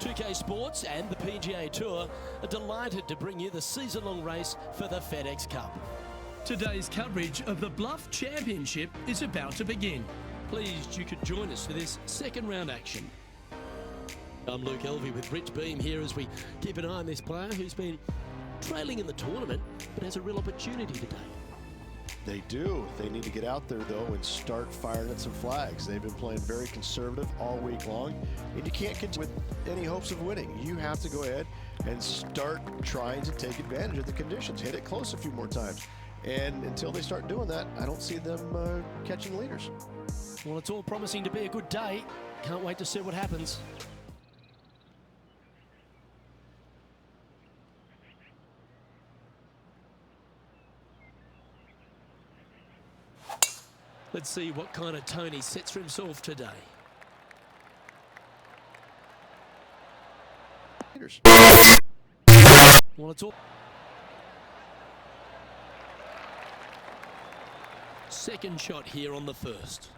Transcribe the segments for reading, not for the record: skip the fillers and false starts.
2K Sports and the PGA Tour are delighted to bring you the season-long race for the FedEx Cup. Today's coverage of the Bluff Championship is about to begin. Pleased you could join us for this second round action. I'm Luke Elvey with Rich Beam here as we keep an eye on this player who's been trailing in the tournament but has a real opportunity today. They do. They need to get out there, though, and start firing at some flags. They've been playing very conservative all week long, and you can't continue with any hopes of winning. You have to go ahead and start trying to take advantage of the conditions. Hit it close a few more times. And until they start doing that, I don't see them catching leaders. Well, it's all promising to be a good day. Can't wait to see what happens. Let's see what kind of tone he sets for himself today. Well, it's all... Second shot here on the first.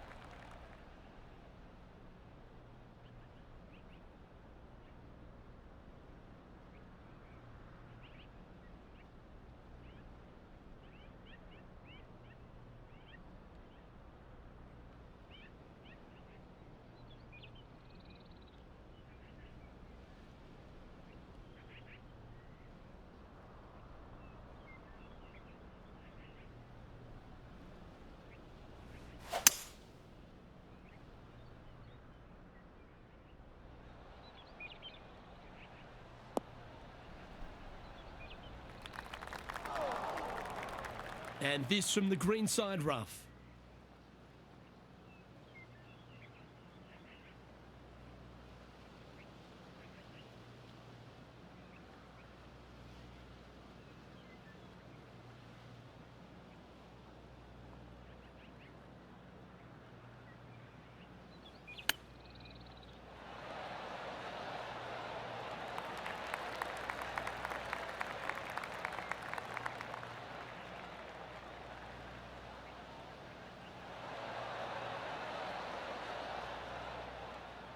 And this from the greenside rough.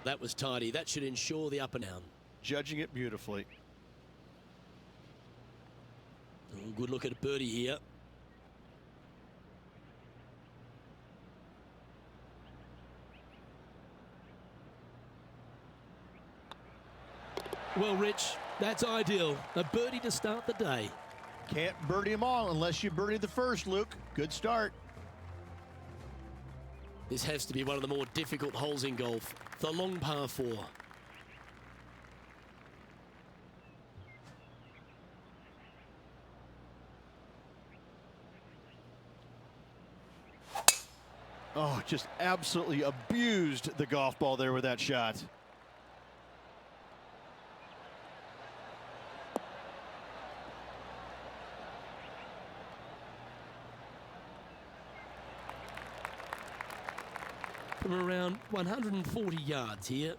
That was tidy. That should ensure the up and down. Judging it beautifully. Oh, good look at Birde here. Well, Rich, that's ideal. A birdie to start the day. Can't birdie them all unless you birdie the first, Luke. Good start. This has to be one of the more difficult holes in golf. The long par 4. Oh, just absolutely abused the golf ball there with that shot. From around 140 yards here.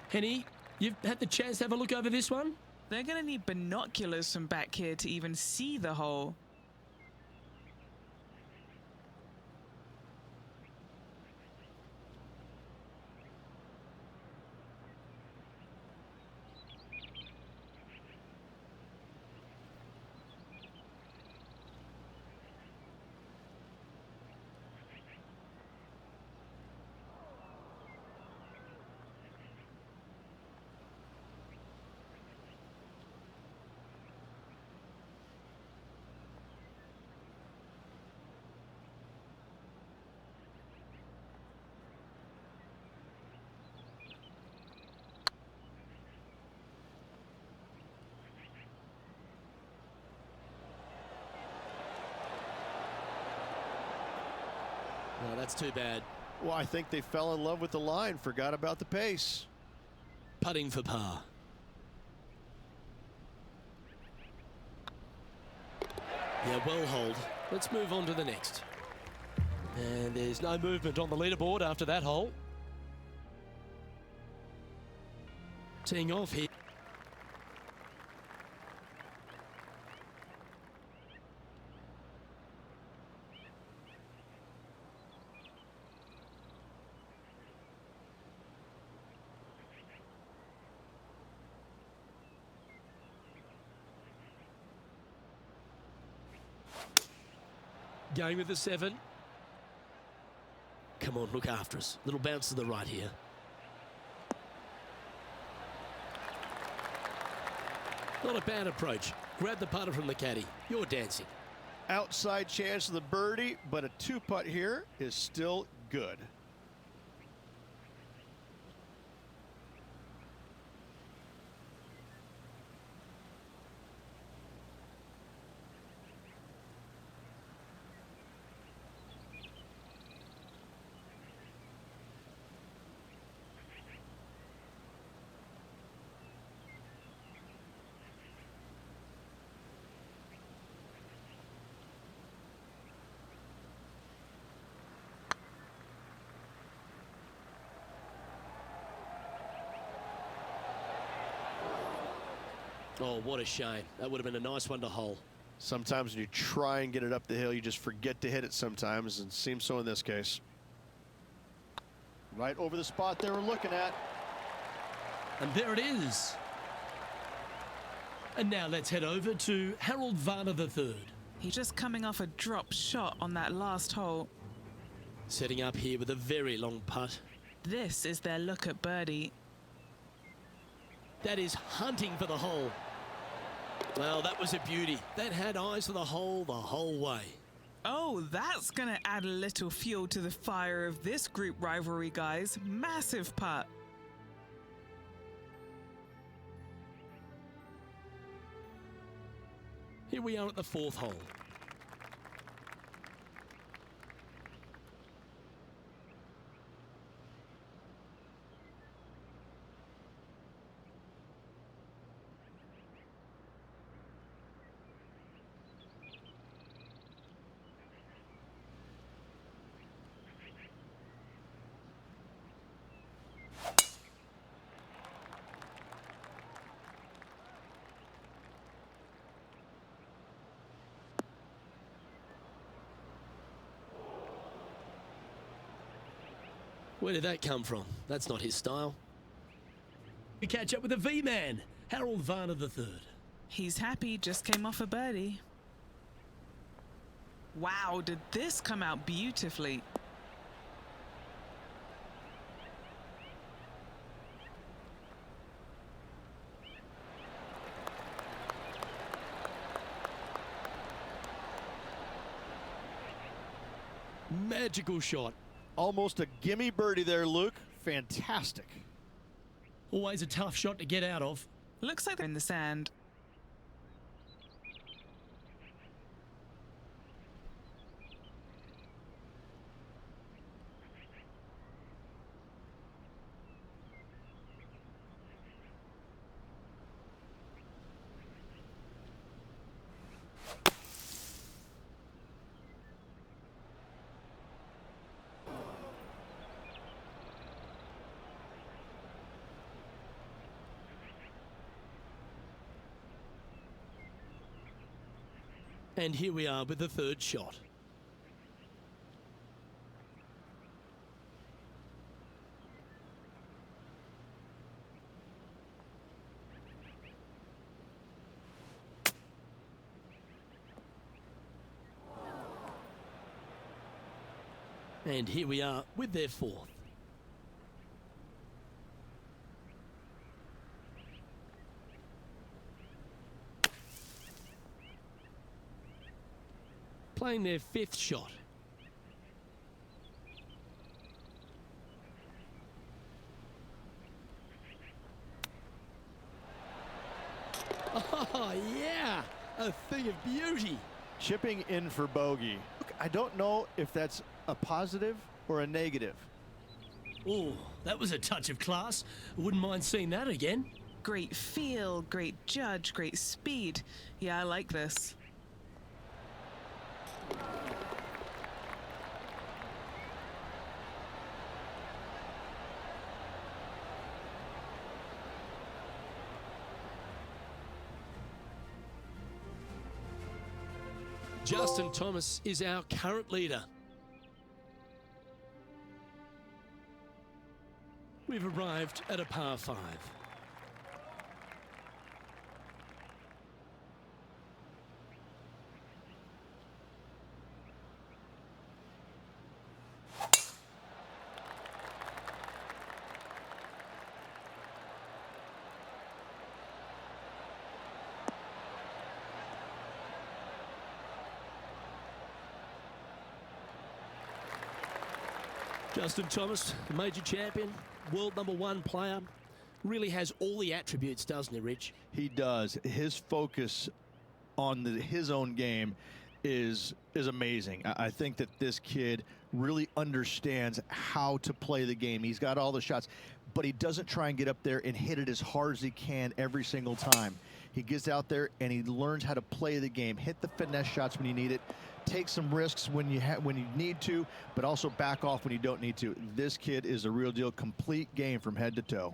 Henny, you've had the chance to have a look over this one? They're going to need binoculars from back here to even see the hole. that's too bad. Well, I think they fell in love with the line, forgot about the pace. Putting for par. Yeah, well hold. Let's move on to the next. And there's no movement on the leaderboard after that hole. Teeing off here. Going with the 7. Come on, look after us. Little bounce to the right here. Not a bad approach. Grab the putter from the caddy. You're dancing. Outside chance of the birdie, but a 2-putt here is still good. Oh, what a shame. That would have been a nice one to hole. Sometimes when you try and get it up the hill, you just forget to hit it sometimes, and it seems so in this case. Right over the spot they were looking at. And there it is. And now let's head over to Harold Varner III. He's just coming off a drop shot on that last hole. Setting up here with a very long putt. This is their look at birdie. That is hunting for the hole. Well, that was a beauty. That had eyes for the whole way. Oh, that's going to add a little fuel to the fire of this group rivalry, guys. Massive putt. Here we are at the 4th hole. Where did that come from? That's not his style. We catch up with the V-Man, Harold Varner III. He's happy, just came off a birdie. Wow, did this come out beautifully? Magical shot. Almost a gimme birdie there, Luke. Fantastic. Always a tough shot to get out of. Looks like they're in the sand. And here we are with the 3rd shot. And here we are with their 4th. Playing their 5th shot. Oh, yeah, a thing of beauty. Chipping in for bogey. Look, I don't know if that's a positive or a negative? Oh, that was a touch of class. Wouldn't mind seeing that again. Great feel, great judge, great speed. Yeah, I like this. Justin Thomas is our current leader. We've arrived at a par 5. Justin Thomas, the major champion, world #1 player, really has all the attributes, doesn't he, Rich? He does. His focus on his own game is amazing. I think that this kid really understands how to play the game. He's got all the shots, but he doesn't try and get up there and hit it as hard as he can every single time. He gets out there and he learns how to play the game, hit the finesse shots when you need it, take some risks when you need to, but also back off when you don't need to. This kid is a real deal, complete game from head to toe.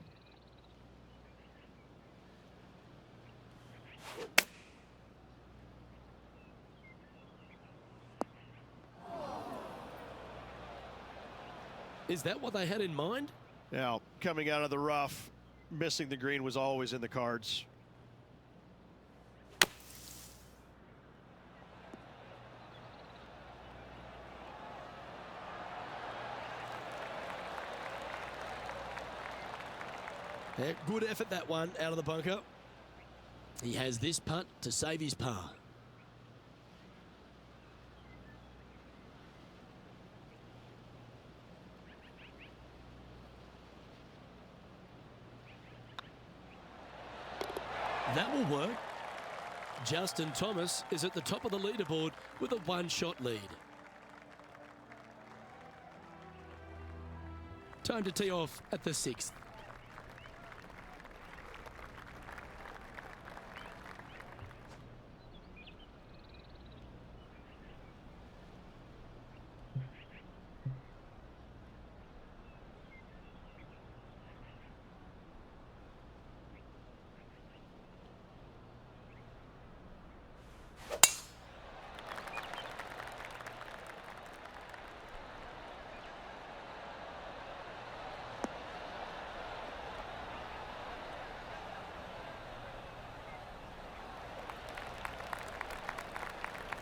Is that what they had in mind? Now, coming out of the rough, missing the green was always in the cards. Yeah, good effort, that one, out of the bunker. He has this putt to save his par. That will work. Justin Thomas is at the top of the leaderboard with a one-shot lead. Time to tee off at the 6th.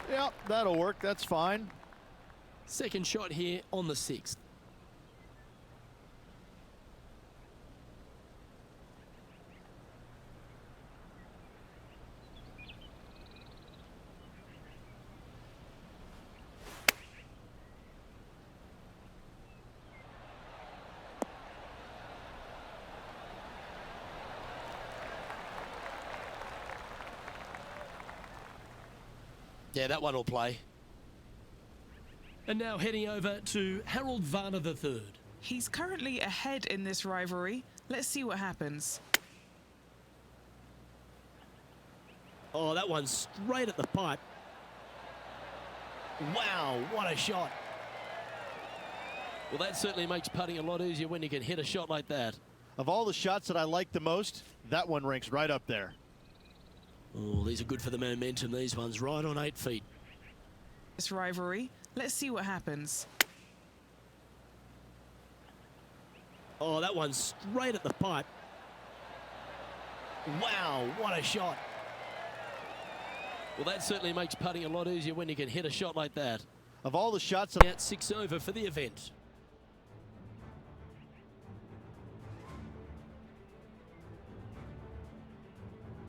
Yep, that'll work. That's fine. Second shot here on the 6th. Yeah, that one will play. And now heading over to Harold Varner III. He's currently ahead in this rivalry. Let's see what happens. Oh, that one's straight at the pipe. Wow, what a shot. Well, that certainly makes putting a lot easier when you can hit a shot like that. Of all the shots that I like the most, that one ranks right up there. Oh, these are good for the momentum, these ones, right on 8 feet. This rivalry. Let's see what happens. Oh, that one's straight at the pipe. Wow, what a shot. Well, that certainly makes putting a lot easier when you can hit a shot like that. Of all the shots that Out 6 over for the event.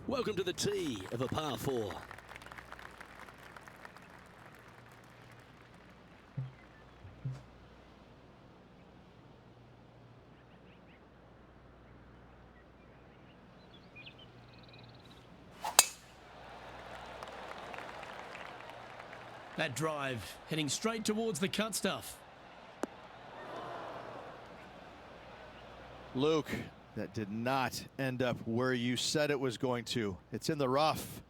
Welcome to the tee of a par 4. That drive heading straight towards the cut stuff. Luke, that did not end up where you said it was going to. It's in the rough.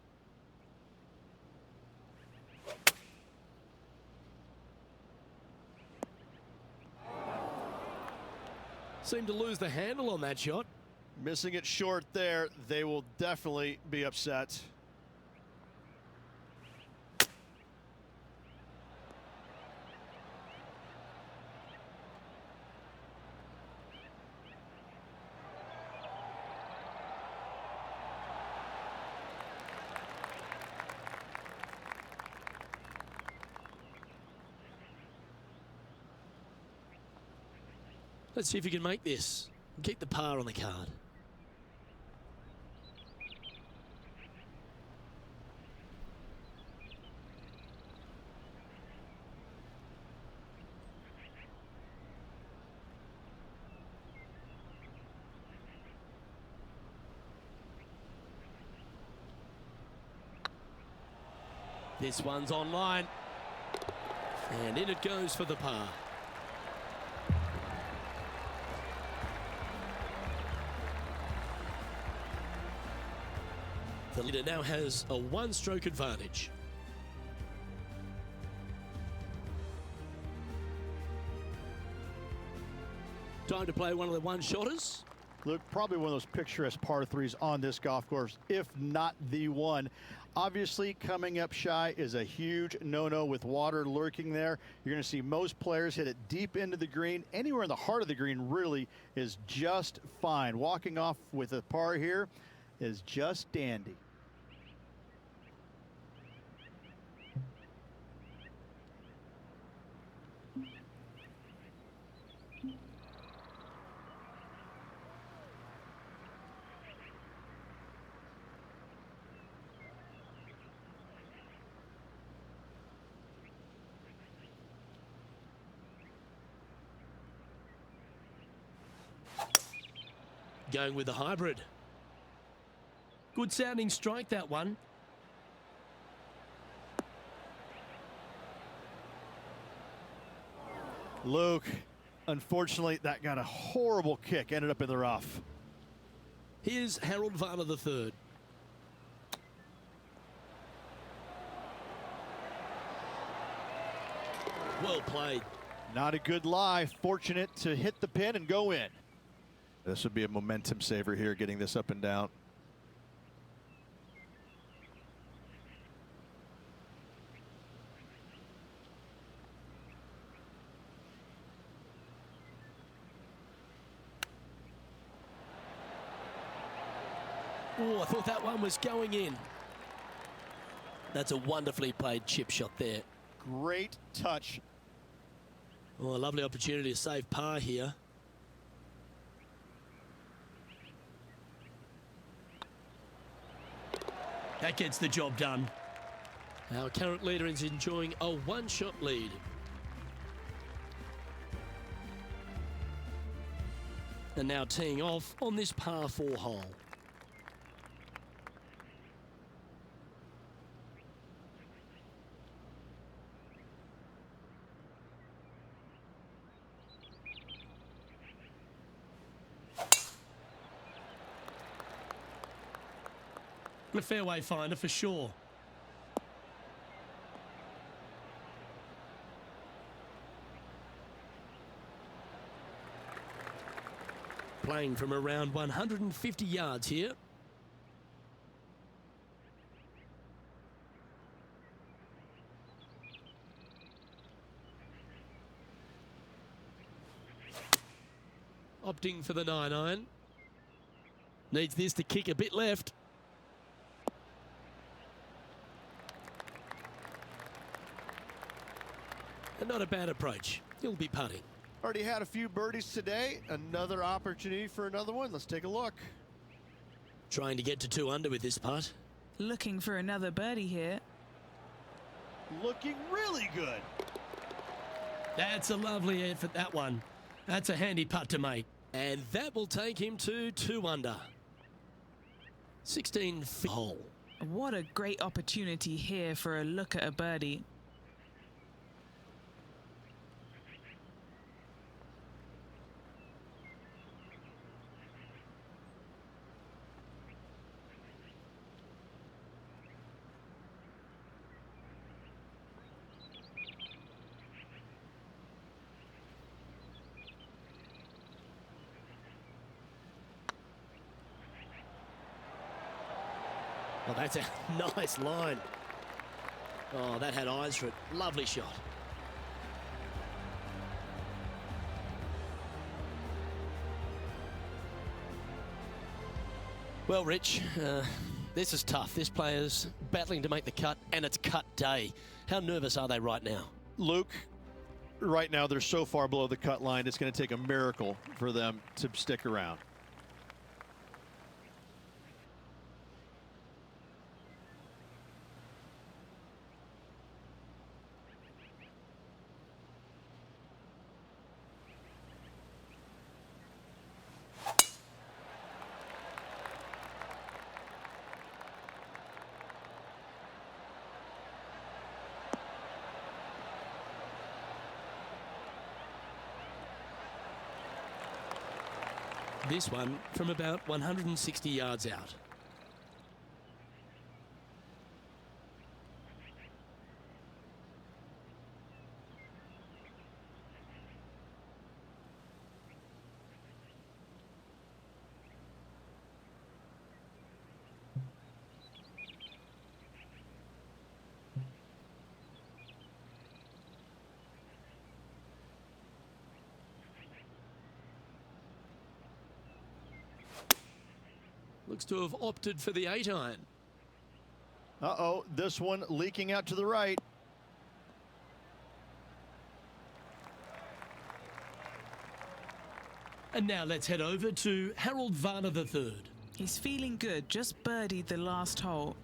Seemed to lose the handle on that shot. Missing it short there. They will definitely be upset. Let's see if you can make this and keep the par on the card. This one's online, and in it goes for the par. The leader now has a one-stroke advantage. Time to play one of the one-shotters. Look, probably one of those picturesque par threes on this golf course, if not the one. Obviously, coming up shy is a huge no-no with water lurking there. You're going to see most players hit it deep into the green. Anywhere in the heart of the green really is just fine. Walking off with a par here is just dandy. Going with the hybrid. Good sounding strike, that one. Luke, unfortunately, that got a horrible kick. Ended up in the rough. Here's Harold Varner III. Well played. Not a good lie. Fortunate to hit the pin and go in. This would be a momentum saver here, getting this up and down. Oh, I thought that one was going in. That's a wonderfully played chip shot there. Great touch. Oh, a lovely opportunity to save par here. That gets the job done. Our current leader is enjoying a one-shot lead. And now teeing off on this par 4 hole. A fairway finder for sure. Playing from around 150 yards here. Opting for the 9-iron. Needs this to kick a bit left. And not a bad approach. He'll be putting. Already had a few birdies today. Another opportunity for another one. Let's take a look. Trying to get to 2 under with this putt. Looking for another birdie here. Looking really good. That's a lovely effort, that one. That's a handy putt to make. And that will take him to 2 under. 16 feet hole. What a great opportunity here for a look at a birdie. Well, that's a nice line. Oh, that had eyes for it. Lovely shot. Well, Rich, this is tough. This player's battling to make the cut, and it's cut day. How nervous are they right now? Luke, right now they're so far below the cut line, it's going to take a miracle for them to stick around. This one from about 160 yards out. Looks to have opted for the 8-iron. Uh-oh, this one leaking out to the right. And now let's head over to Harold Varner III. He's feeling good, just birdied the last hole.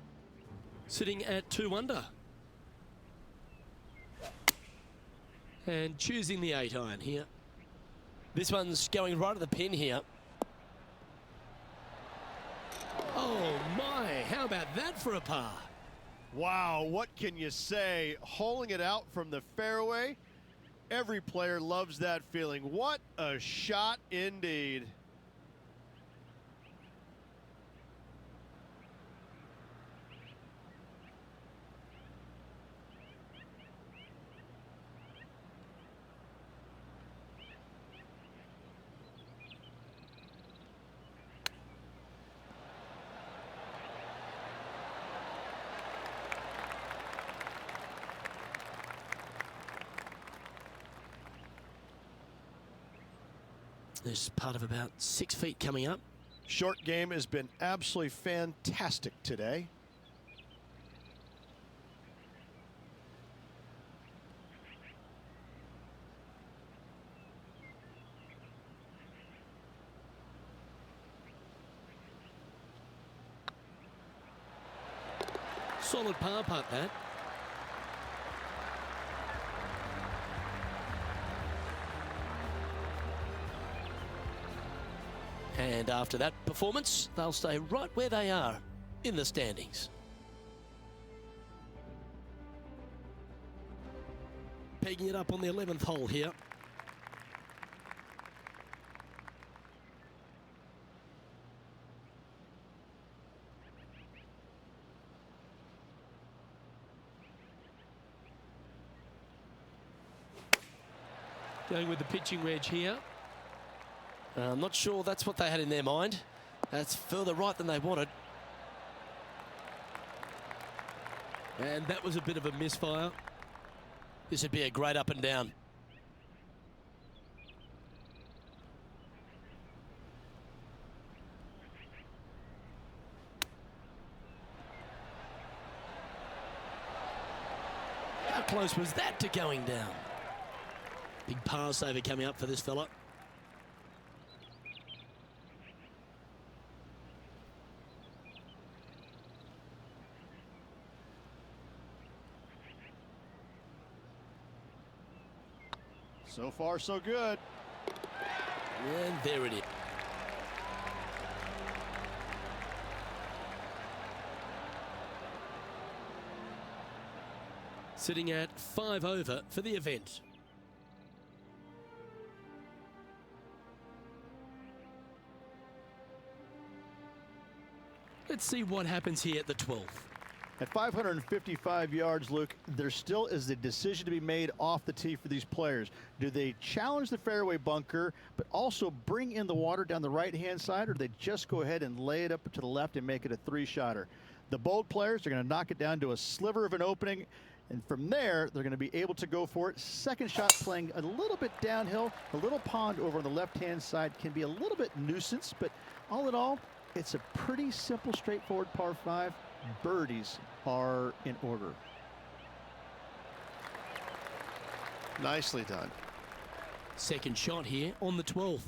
Sitting at 2 under. And choosing the 8-iron here. This one's going right at the pin here. Oh my, how about that for a par? Wow, what can you say? Holing it out from the fairway. Every player loves that feeling. What a shot indeed. There's part of about 6 feet coming up. Short game has been absolutely fantastic today. Solid par putt, that. And after that performance, they'll stay right where they are in the standings. Pegging it up on the 11th hole here. Going with the pitching wedge here. I'm not sure that's what they had in their mind. That's further right than they wanted. And that was a bit of a misfire. This would be a great up and down. How close was that to going down? Big par saver coming up for this fella. So far, so good. And there it is. Sitting at 5 over for the event. Let's see what happens here at the 12th. At 555 yards, Luke, there still is a decision to be made off the tee for these players. Do they challenge the fairway bunker, but also bring in the water down the right-hand side, or do they just go ahead and lay it up to the left and make it a 3-shotter? The bold players are going to knock it down to a sliver of an opening, and from there, they're going to be able to go for it. Second shot playing a little bit downhill. A little pond over on the left-hand side can be a little bit nuisance, but all in all, it's a pretty simple, straightforward par 5. Birdies are in order. Nicely done. Second shot here on the 12th.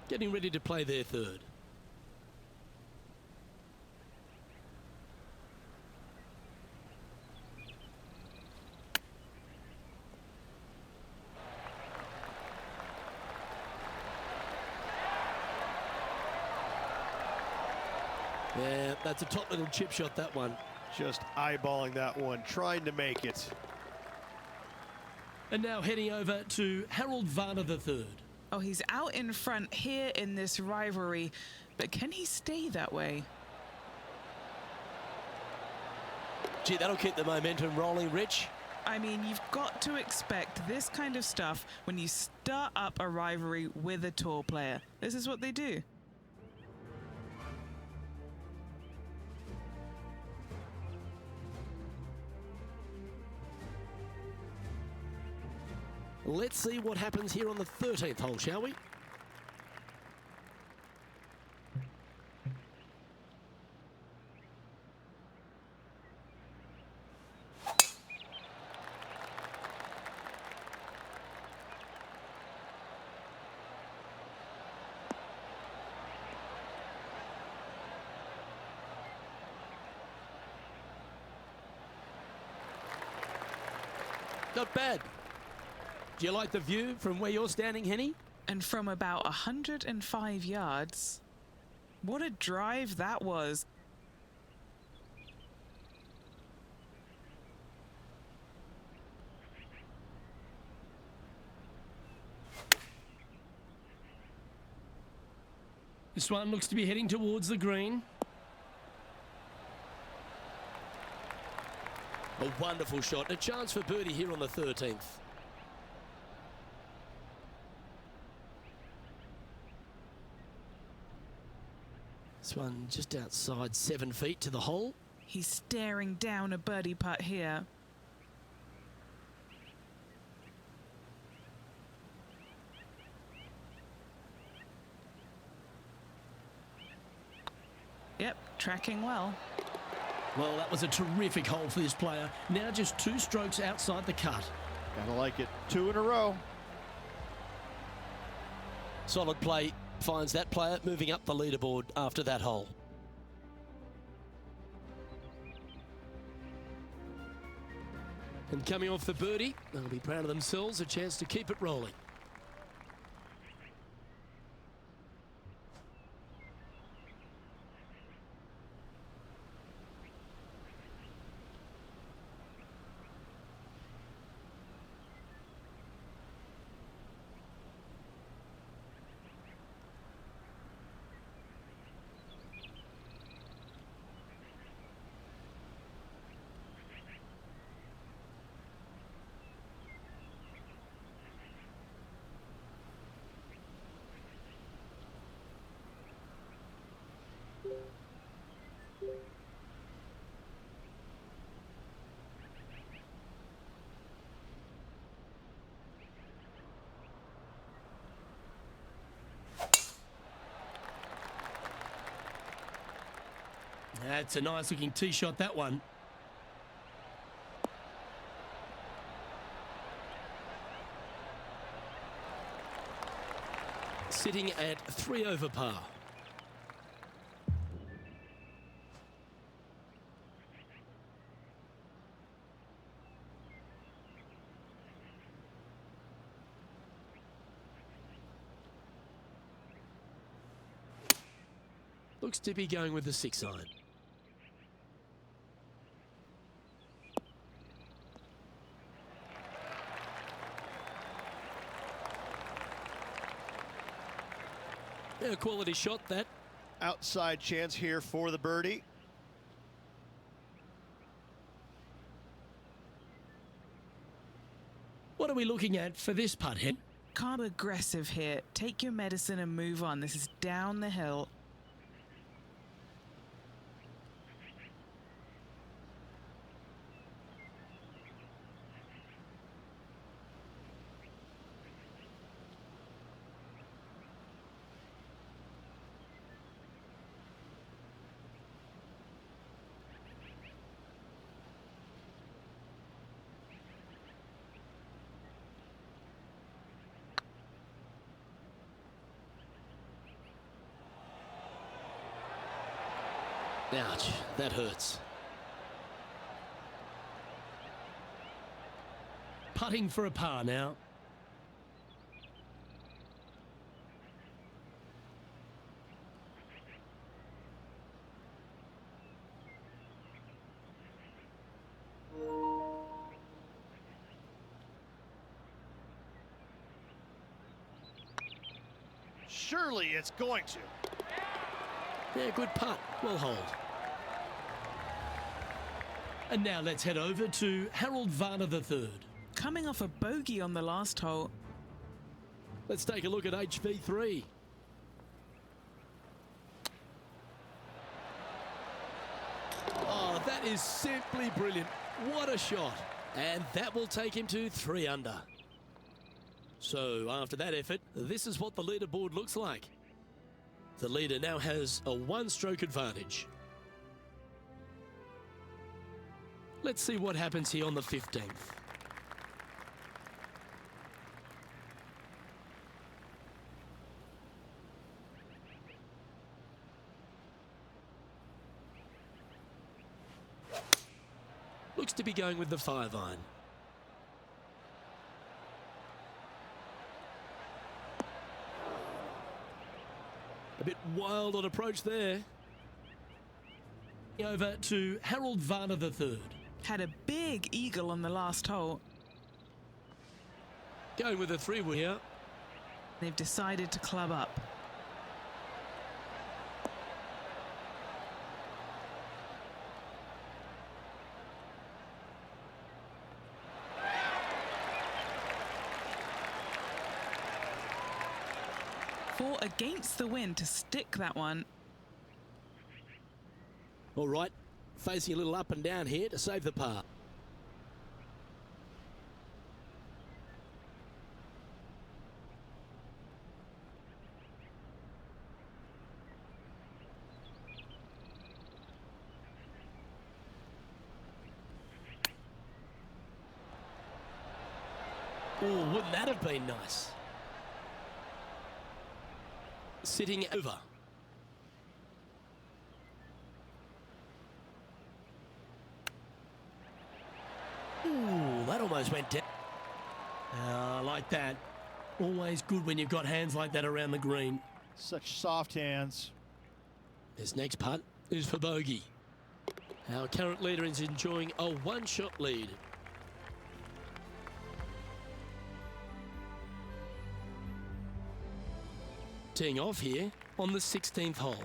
Getting ready to play their third. Yeah, that's a top little chip shot, that one. Just eyeballing that one, trying to make it. And now heading over to Harold Varner III. Oh, he's out in front here in this rivalry, but can he stay that way? Gee, that'll keep the momentum rolling, Rich. I mean, you've got to expect this kind of stuff when you start up a rivalry with a tour player. This is what they do. Let's see what happens here on the 13th hole, shall we? Not bad. Do you like the view from where you're standing, Henny? And from about 105 yards, what a drive that was. This one looks to be heading towards the green. A wonderful shot. A chance for birdie here on the 13th. This one just outside 7 feet to the hole. He's staring down a birdie putt here. Yep, tracking well. Well, that was a terrific hole for this player. Now just 2 strokes outside the cut. Gotta like it. 2 in a row. Solid play finds that player moving up the leaderboard after that hole. And coming off the birdie, they'll be proud of themselves, a chance to keep it rolling. That's a nice looking tee shot, that one. Sitting at 3 over par. Looks to be going with the 6 iron. A quality shot, that. Outside chance here for the birdie. What are we looking at for this putt, Hen? Calm, aggressive here. Take your medicine and move on. This is down the hill. Ouch, that hurts. Putting for a par now. Surely it's going to. Yeah, good putt. Well hold. And now let's head over to Harold Varner III. Coming off a bogey on the last hole. Let's take a look at HV3. Oh, that is simply brilliant. What a shot. And that will take him to 3 under. So after that effort, this is what the leaderboard looks like. The leader now has a 1-stroke advantage. Let's see what happens here on the 15th. Looks to be going with the 5-iron. A bit wild on approach there. Over to Harold Varner III. Had a big eagle on the last hole. Going with a 3-wood here. They've decided to club up. Fought against the wind to stick that one. All right, facing a little up and down here to save the par. Oh, wouldn't that have been nice? Sitting over. Ooh, that almost went down. I like that. Always good when you've got hands like that around the green. Such soft hands. This next putt is for bogey. Our current leader is enjoying a 1-shot lead. Teeing off here on the 16th hole.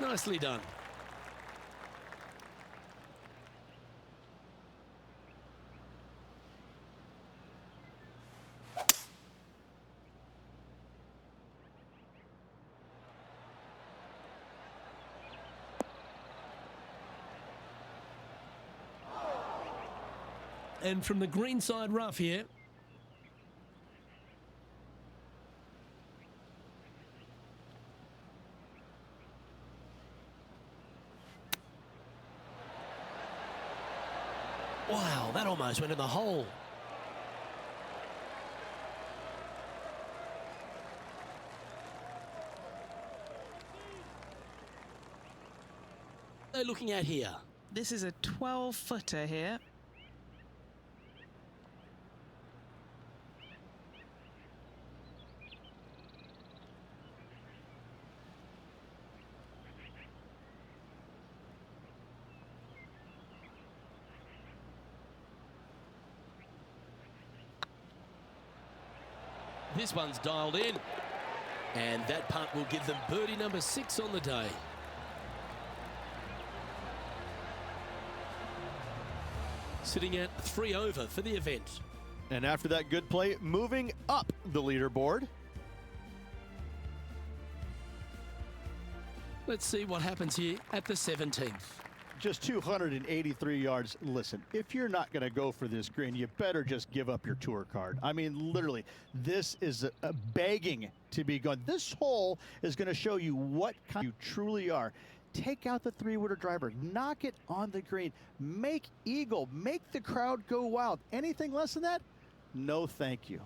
Nicely done. And from the greenside rough here. Wow, that almost went in the hole. They're looking at here. This is a 12-footer here. This one's dialed in, and that putt will give them birdie number 6 on the day. Sitting at 3 over for the event. And after that good play, moving up the leaderboard. Let's see what happens here at the 17th. Just 283 yards. Listen, if you're not going to go for this green, you better just give up your tour card. I mean, literally, this is a begging to be gone. This hole is going to show you what kind you truly are. Take out the 3-wooder driver, knock it on the green, make eagle, make the crowd go wild. Anything less than that? No, thank you.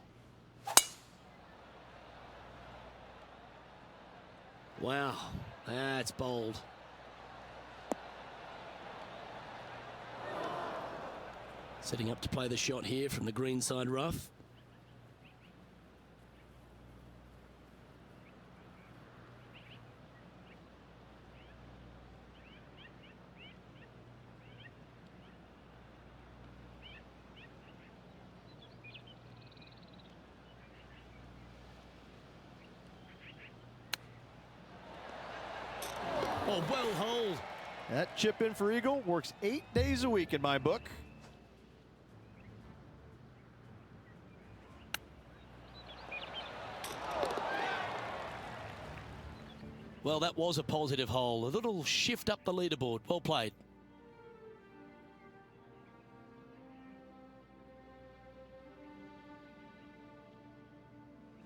Wow, that's bold. Setting up to play the shot here from the greenside rough. Oh, well holed. That chip in for eagle works 8 days a week in my book. Well, that was a positive hole. A little shift up the leaderboard. Well played.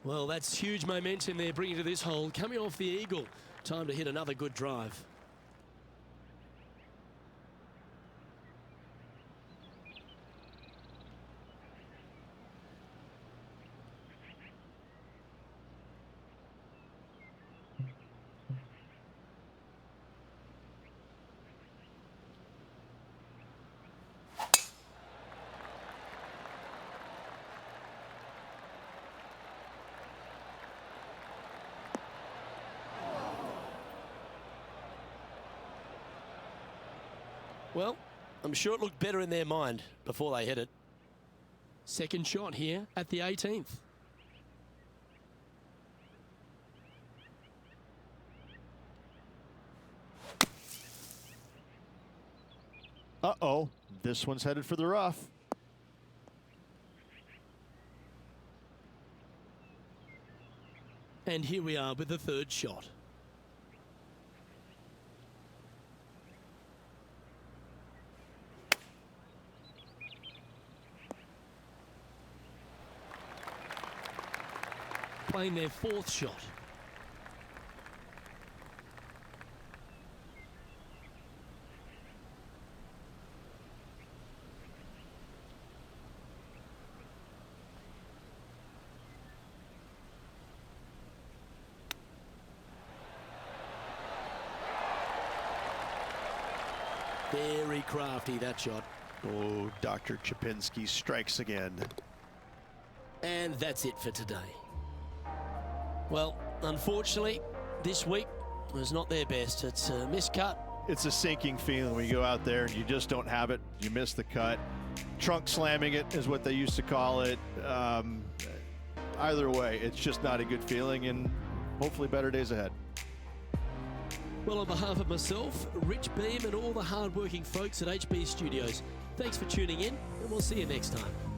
Well, that's huge momentum they're bringing to this hole. Coming off the eagle. Time to hit another good drive. Well, I'm sure it looked better in their mind before they hit it. Second shot here at the 18th. Uh-oh, this one's headed for the rough. And here we are with the third shot. Playing their fourth shot. Very crafty, that shot. Oh, Dr. Chapinski strikes again. And that's it for today. Well, unfortunately, this week was not their best. It's a miscut. It's a sinking feeling when you go out there and you just don't have it. You miss the cut. Trunk slamming it is what they used to call it. Either way, it's just not a good feeling, and hopefully better days ahead. Well, on behalf of myself, Rich Beam, and all the hard-working folks at HB Studios, thanks for tuning in, and we'll see you next time.